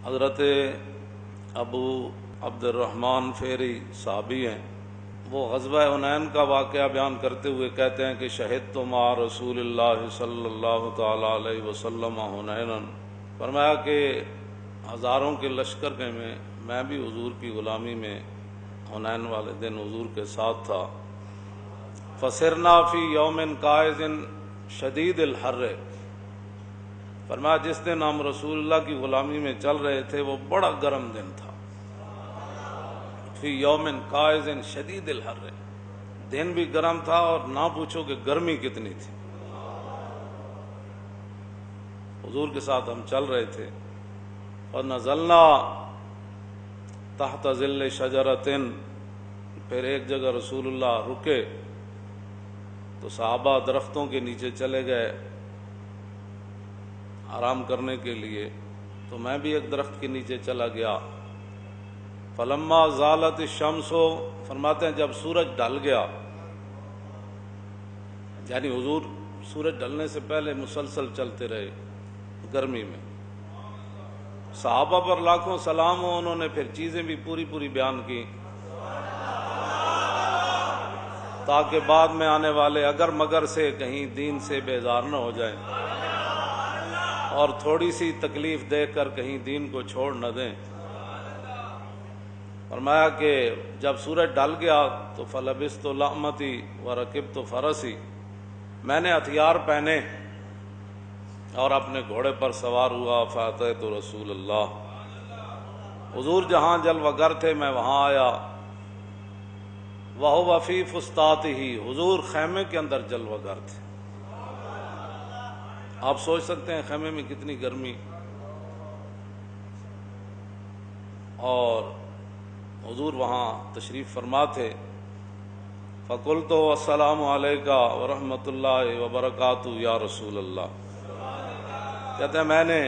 حضرت ابو عبد الرحمن فیری صحابی ہیں، وہ غزوہ حنین کا واقعہ بیان کرتے ہوئے کہتے ہیں کہ شہدت مع رسول اللہ صلی اللہ تعالی علیہ وسلم حنینا، فرمایا کہ ہزاروں کے لشکر میں میں بھی حضور کی غلامی میں حنین والے دن حضور کے ساتھ تھا۔ فسرنا فی یوم قائض شدید الحر، فرمایا جس دن ہم رسول اللہ کی غلامی میں چل رہے تھے وہ بڑا گرم دن تھا۔ فی یوم قائض شدید الحر، دن بھی گرم تھا اور نہ پوچھو کہ گرمی کتنی تھی۔ حضور کے ساتھ ہم چل رہے تھے اور نزلنا تحت ظل شجرۃ، پھر ایک جگہ رسول اللہ رکے تو صحابہ درختوں کے نیچے چلے گئے آرام کرنے کے لیے، تو میں بھی ایک درخت کے نیچے چلا گیا۔ فلما زالت الشمس، فرماتے ہیں جب سورج ڈھل گیا، یعنی حضور سورج ڈھلنے سے پہلے مسلسل چلتے رہے گرمی میں۔ صحابہ پر لاکھوں سلام ہو، انہوں نے پھر چیزیں بھی پوری بیان کی تاکہ بعد میں آنے والے اگر مگر سے کہیں دین سے بیزار نہ ہو جائیں اور تھوڑی سی تکلیف دے کر کہیں دین کو چھوڑ نہ دیں۔ فرمایا کہ جب سورج ڈل گیا تو فلبست لحمتی ورکبت فرسی، میں نے ہتھیار پہنے اور اپنے گھوڑے پر سوار ہوا۔ فاتحت رسول اللہ، حضور جہاں جلوہ گر تھے میں وہاں آیا۔ وہو فی فسطاطہ، حضور خیمے کے اندر جلوہ گر تھے۔ آپ سوچ سکتے ہیں خیمے میں کتنی گرمی، اور حضور وہاں تشریف فرما تھے۔ فقلت السلام علیکہ ورحمۃ اللہ وبرکاتہ یا رسول اللہ، کہتے ہیں میں نے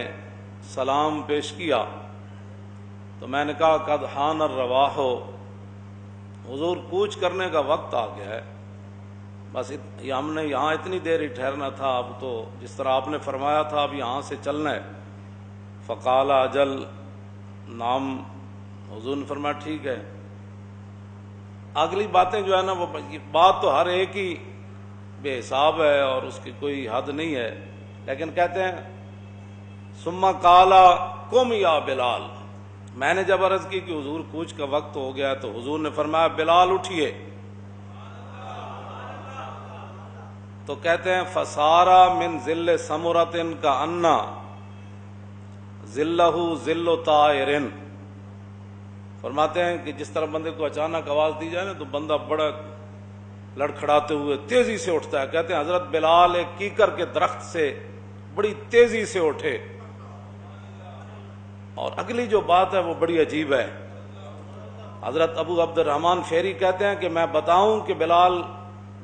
سلام پیش کیا تو میں نے کہا قد حان الرواح، حضور کوچ کرنے کا وقت آ گیا ہے، بس ہم نے یہاں اتنی دیر ہی ٹھہرنا تھا، اب تو جس طرح آپ نے فرمایا تھا اب یہاں سے چلنا ہے۔ فقال اجل نام، حضور نے فرمایا ٹھیک ہے۔ اگلی باتیں جو ہے نا وہ بات تو ہر ایک ہی بے حساب ہے اور اس کی کوئی حد نہیں ہے، لیکن کہتے ہیں ثم قال قم یا بلال، میں نے جب عرض کی کہ حضور کوچ کا وقت ہو گیا تو حضور نے فرمایا بلال اٹھیے، تو کہتے ہیں فسارا من ذل سمرۃ کأن ذلہ ذل طائر، فرماتے ہیں کہ جس طرح بندے کو اچانک آواز دی جائے نا تو بندہ بڑا لڑکھڑاتے ہوئے تیزی سے اٹھتا ہے۔ کہتے ہیں حضرت بلال ایک کیکر کے درخت سے بڑی تیزی سے اٹھے، اور اگلی جو بات ہے وہ بڑی عجیب ہے۔ حضرت ابو عبد الرحمن فیری کہتے ہیں کہ میں بتاؤں کہ بلال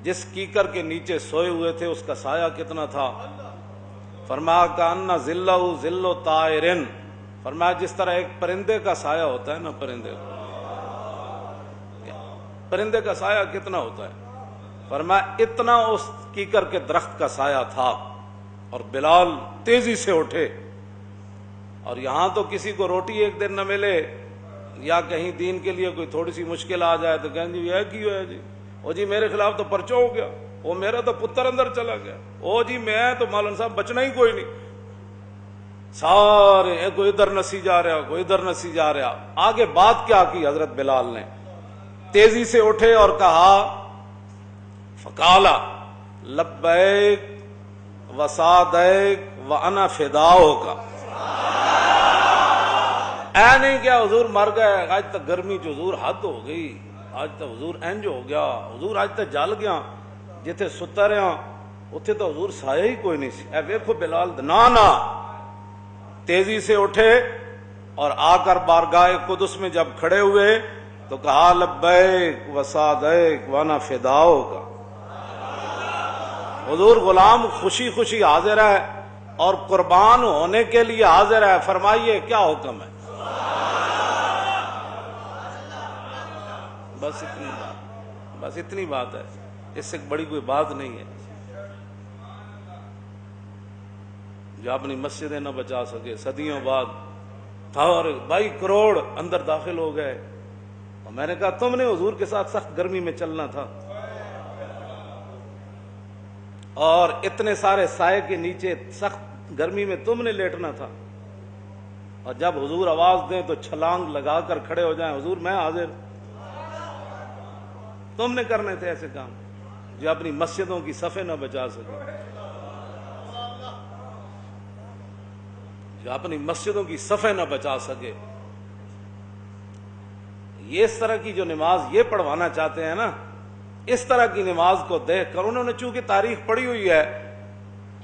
جس کیکر کے نیچے سوئے ہوئے تھے اس کا سایہ کتنا تھا؟ فرمایا کأن ذلہ ذل طائر، فرمایا جس طرح ایک پرندے کا سایہ ہوتا ہے نا، پرندے کا سایہ کتنا ہوتا ہے؟ فرمایا اتنا اس کیکر کے درخت کا سایہ تھا، اور بلال تیزی سے اٹھے۔ اور یہاں تو کسی کو روٹی ایک دن نہ ملے یا کہیں دین کے لیے کوئی تھوڑی سی مشکل آ جائے تو کہیں جی یہ کی ہے جی، او جی میرے خلاف تو پرچہ ہو گیا، او میرا تو پتر اندر چلا گیا، او جی میں تو مولانا صاحب بچنا ہی کوئی نہیں، سارے کوئی ادھر نسی جا رہا کوئی ادھر نسی جا رہا۔ آگے بات کیا کی حضرت بلال نے؟ تیزی سے اٹھے اور کہا فقالا لبیک وسعدیک وانا فداؤک، اے نہیں کیا حضور مر گئے، آج تک گرمی جو حضور حد ہو گئی، آج تک حضور انج ہو گیا، حضور آج تک جل گیا، جتھے ستا رہا اتھے تو حضور سایہ ہی کوئی نہیں سی۔ اے ویکھو بلال نا تیزی سے اٹھے اور آ کر بارگاہ قدس میں جب کھڑے ہوئے تو کہا لبیک وسعدیک وانا فداؤک، حضور غلام خوشی خوشی حاضر ہے اور قربان ہونے کے لیے حاضر ہے، فرمائیے کیا حکم ہے؟ بس اتنی بات ہے، اس سے بڑی کوئی بات نہیں ہے۔ جو اپنی مسجدیں نہ بچا سکے، صدیوں بعد اور 22 کروڑ اندر داخل ہو گئے. اور میں نے کہا تم نے حضور کے ساتھ سخت گرمی میں چلنا تھا اور اتنے سارے سائے کے نیچے سخت گرمی میں تم نے لیٹنا تھا, اور جب حضور آواز دیں تو چھلانگ لگا کر کھڑے ہو جائیں, حضور میں حاضر. تم نے کرنے تھے ایسے کام جو اپنی مسجدوں کی صفیں نہ بچا سکے, جو اپنی مسجدوں کی صفیں نہ بچا سکے. یہ اس طرح کی جو نماز یہ پڑھوانا چاہتے ہیں نا, اس طرح کی نماز کو دیکھ کر انہوں نے چونکہ تاریخ پڑھی ہوئی ہے,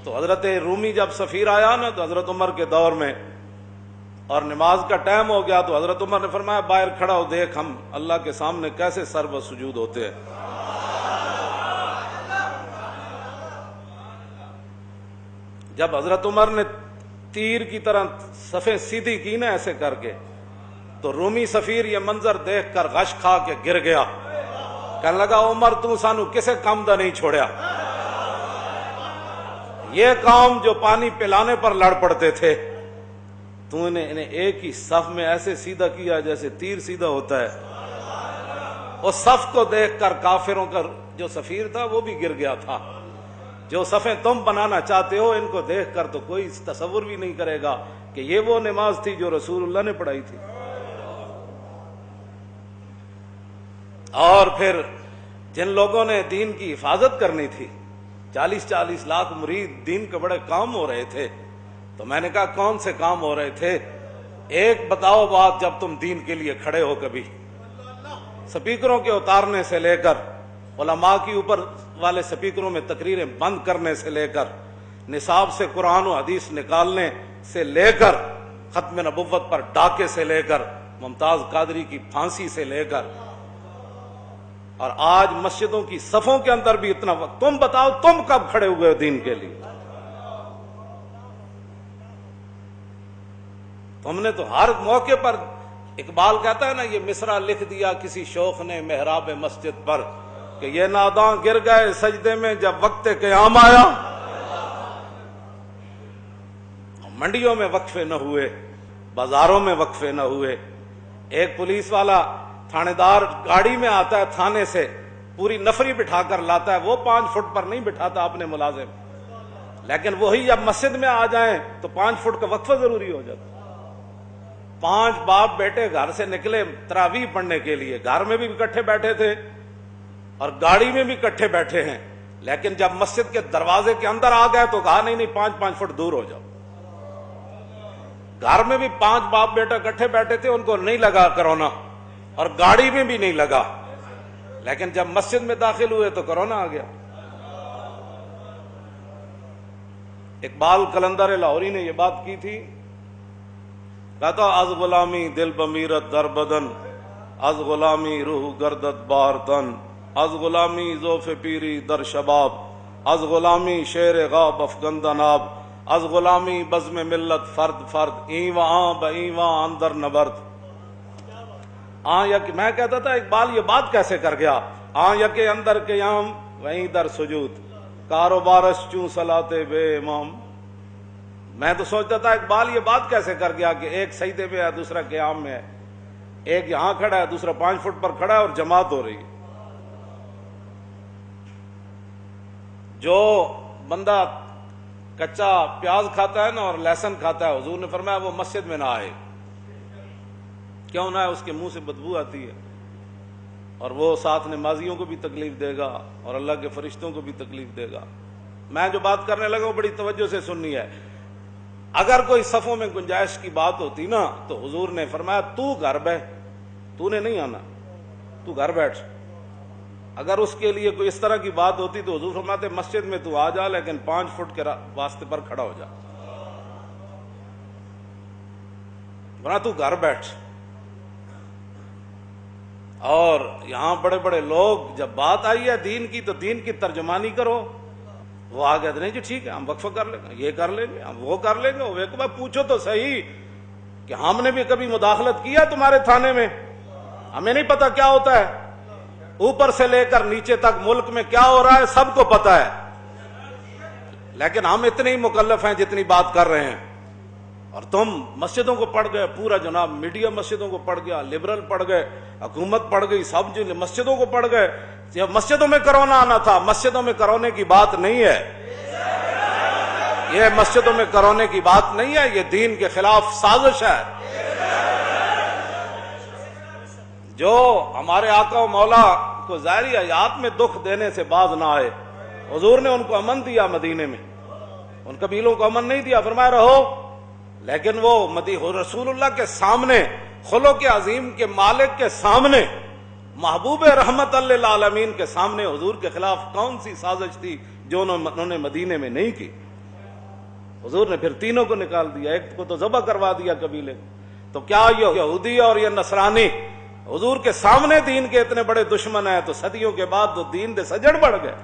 تو حضرت رومی جب سفیر آیا نا تو حضرت عمر کے دور میں اور نماز کا ٹائم ہو گیا تو حضرت عمر نے فرمایا باہر کھڑا ہو, دیکھ ہم اللہ کے سامنے کیسے سر و سجود ہوتے ہیں. جب حضرت عمر نے تیر کی طرح صفیں سیدھی کی نا ایسے کر کے, تو رومی سفیر یہ منظر دیکھ کر غش کھا کے گر گیا, کہنے لگا عمر تو سانو کسے کام دا نہیں چھوڑیا. یہ قوم جو پانی پلانے پر لڑ پڑتے تھے, تو انہیں ایک ہی صف میں ایسے سیدھا کیا جیسے تیر سیدھا ہوتا ہے. اس صف کو دیکھ کر کافروں کا جو سفیر تھا وہ بھی گر گیا تھا. جو صفیں تم بنانا چاہتے ہو ان کو دیکھ کر تو کوئی تصور بھی نہیں کرے گا کہ یہ وہ نماز تھی جو رسول اللہ نے پڑھائی تھی. اور پھر جن لوگوں نے دین کی حفاظت کرنی تھی, 40-40 لاکھ مرید, دین کے بڑے کام ہو رہے تھے, تو میں نے کہا کون سے کام ہو رہے تھے؟ ایک بتاؤ بات, جب تم دین کے لیے کھڑے ہو کبھی سپیکروں کے اتارنے سے لے کر علماء کی اوپر والے سپیکروں میں تقریریں بند کرنے سے لے کر نصاب سے قرآن و حدیث نکالنے سے لے کر ختم نبوت پر ڈاکے سے لے کر ممتاز قادری کی پھانسی سے لے کر, اور آج مسجدوں کی صفوں کے اندر بھی اتنا وقت, تم بتاؤ تم کب کھڑے ہوئے ہو دین کے لیے؟ تم نے تو ہر موقع پر, اقبال کہتا ہے نا, یہ مصرع لکھ دیا کسی شوخ نے محراب مسجد پر کہ یہ ناداں گر گئے سجدے میں جب وقت قیام آیا. منڈیوں میں وقفے نہ ہوئے, بازاروں میں وقفے نہ ہوئے. ایک پولیس والا تھانے دار گاڑی میں آتا ہے تھانے سے, پوری نفری بٹھا کر لاتا ہے, وہ 5 فٹ پر نہیں بٹھاتا اپنے ملازم, لیکن وہی جب مسجد میں آ جائیں تو 5 فٹ کا وقفہ ضروری ہو جاتا. 5 باپ بیٹے گھر سے نکلے تراویح پڑھنے کے لیے, گھر میں بھی اکٹھے بیٹھے تھے اور گاڑی میں بھی اکٹھے بیٹھے ہیں, لیکن جب مسجد کے دروازے کے اندر آ گئے تو کہا نہیں 5-5 فٹ دور ہو جاؤ. گھر میں بھی 5 باپ بیٹا اکٹھے بیٹھے تھے, ان کو نہیں لگا کرونا اور گاڑی میں بھی نہیں لگا, لیکن جب مسجد میں داخل ہوئے تو کرونا آ گیا. اقبال قلندر لاہوری نے یہ بات کی تھی, کہتا از غلامی دل بمیرت در بدن, از غلامی روح گردت بار تن, از غلامی ذوف پیری در شباب, از غلامی شیر غاب افگندن آب, از غلامی بزم ملت فرد فرد, ایواں با ایواں اندر نبرد. میں کہتا تھا اقبال یہ بات کیسے کر گیا, کے اندر قیام وہیں در سجود, کاروبارش چوں صلاتے بے امام. میں تو سوچتا تھا اقبال یہ بات کیسے کر گیا کہ ایک سجدے میں ہے دوسرا قیام میں ہے, ایک یہاں کھڑا ہے دوسرا 5 فٹ پر کھڑا ہے اور جماعت ہو رہی ہے. جو بندہ کچا پیاز کھاتا ہے نا اور لہسن کھاتا ہے, حضور نے فرمایا وہ مسجد میں نہ آئے. کیوں نہ ہے؟ اس کے منہ سے بدبو آتی ہے, اور وہ ساتھ نمازیوں کو بھی تکلیف دے گا اور اللہ کے فرشتوں کو بھی تکلیف دے گا. میں جو بات کرنے لگا وہ بڑی توجہ سے سننی ہے. اگر کوئی صفوں میں گنجائش کی بات ہوتی نا تو حضور نے فرمایا تو گھر بیٹھ, تو نے نہیں آنا, تو گھر بیٹھ. اگر اس کے لیے کوئی اس طرح کی بات ہوتی تو حضور فرماتے مسجد میں تو آ جا, لیکن 5 فٹ کے واسطے پر کھڑا ہو جا, ورنہ تو گھر بیٹھ. اور یہاں بڑے بڑے لوگ جب بات آئی ہے دین کی تو دین کی ترجمانی کرو, وہ آ گیا نہیں جی ٹھیک ہے ہم وقفہ کر لیں گے, یہ کر لیں گے, ہم وہ کر لیں گے. وہ ایک بار پوچھو تو صحیح کہ ہم نے بھی کبھی مداخلت کیا تمہارے تھانے میں؟ ہمیں نہیں پتا کیا ہوتا ہے, اوپر سے لے کر نیچے تک ملک میں کیا ہو رہا ہے سب کو پتا ہے, لیکن ہم اتنے ہی مکلف ہیں جتنی بات کر رہے ہیں. اور تم مسجدوں کو پڑھ گئے، پورا جناب میڈیا مسجدوں کو پڑھ گیا، لبرل پڑھ گئے، حکومت پڑھ گئی، سب جو مسجدوں کو پڑھ گئے. جب مسجدوں میں کرونا آنا تھا، مسجدوں میں کرونے کی بات نہیں ہے، یہ مسجدوں میں کرونے کی بات نہیں ہے، یہ دین کے خلاف سازش ہے. جو ہمارے آقا و مولا کو ظاہری حیات میں دکھ دینے سے باز نہ آئے، حضور نے ان کو امن دیا، مدینے میں ان قبیلوں کو امن نہیں دیا، فرمایا رہو، لیکن وہ رسول اللہ کے سامنے، خلق عظیم کے مالک کے سامنے، محبوب رحمت للعالمین کے سامنے حضور کے خلاف کون سی سازش تھی جو انہوں نے مدینے میں نہیں کی؟ حضور نے پھر تینوں کو نکال دیا، ایک کو تو ذبح کروا دیا قبیلے. تو کیا یہ یہودی اور یہ نصرانی حضور کے سامنے دین کے اتنے بڑے دشمن ہیں، تو صدیوں کے بعد تو دین دے سجڑ بڑھ گئے.